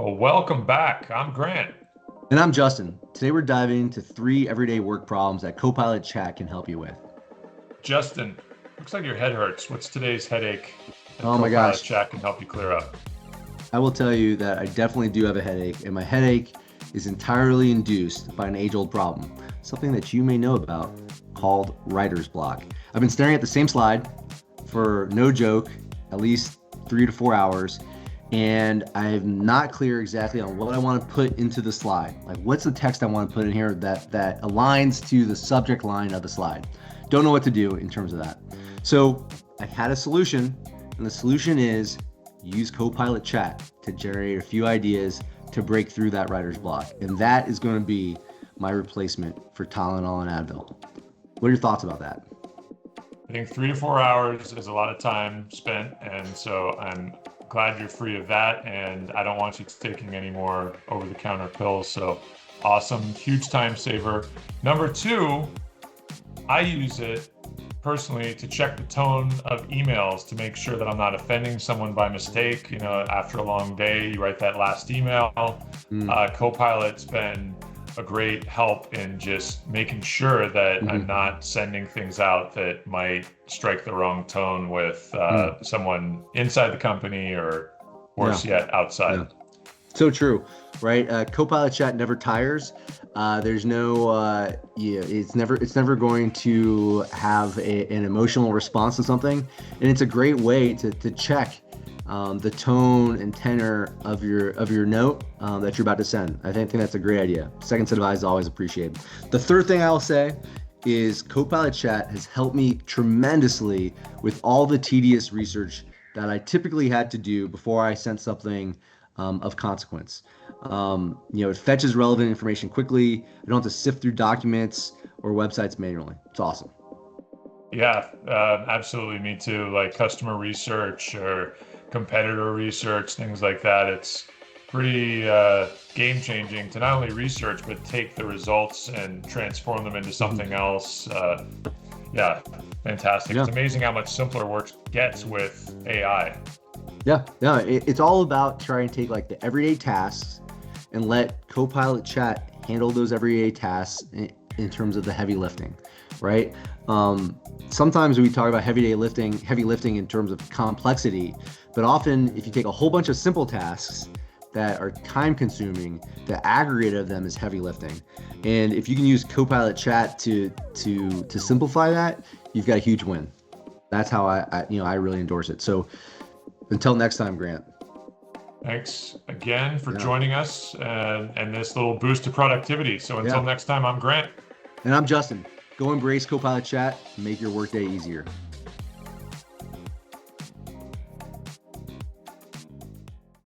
Well, welcome back. I'm Grant. And I'm Justin. Today we're diving into 3 everyday work problems that Copilot Chat can help you with. Justin, looks like your head hurts. What's today's headache that Oh my Copilot gosh, Chat can help you clear up? I will tell you that I definitely do have a headache, and my headache is entirely induced by an age-old problem, something that you may know about called writer's block. I've been staring at the same slide for no joke, at least 3 to 4 hours, and I'm not clear exactly on what I want to put into the slide. Like, what's the text I want to put in here that aligns to the subject line of the slide? Don't know what to do in terms of that. So I had a solution, and the solution is use Copilot Chat to generate a few ideas to break through that writer's block. And that is going to be my replacement for Tylenol and Advil. What are your thoughts about that? I think 3 to 4 hours is a lot of time spent, and so I'm glad you're free of that. And I don't want you taking any more over-the-counter pills. So awesome, huge time saver. Number two, I use it personally to check the tone of emails to make sure that I'm not offending someone by mistake. You know, after a long day, you write that last email. Copilot's been a great help in just making sure that I'm not sending things out that might strike the wrong tone with someone inside the company or worse yet, outside. Yeah. So true, right? Copilot Chat never tires. There's no, it's never going to have an emotional response to something, and it's a great way to check the tone and tenor of your note that you're about to send. I think that's a great idea. Second set of eyes is always appreciated. The third thing I'll say is Copilot Chat has helped me tremendously with all the tedious research that I typically had to do before I sent something of consequence. It fetches relevant information quickly. I don't have to sift through documents or websites manually. It's awesome. Yeah, absolutely. Me too. Like customer research or competitor research, things like that. It's pretty game changing to not only research, but take the results and transform them into something else. Yeah, fantastic. Yeah. It's amazing how much simpler work gets with AI. Yeah, it's all about trying to take like the everyday tasks and let Copilot Chat handle those everyday tasks in terms of the heavy lifting, right? Sometimes we talk about heavy lifting in terms of complexity, but often if you take a whole bunch of simple tasks that are time consuming, the aggregate of them is heavy lifting. And if you can use Copilot Chat to simplify that, you've got a huge win. That's how I really endorse it. So until next time, Grant. Thanks again for joining us and this little boost to productivity. So until next time, I'm Grant. And I'm Justin. Go embrace Copilot Chat and make your workday easier.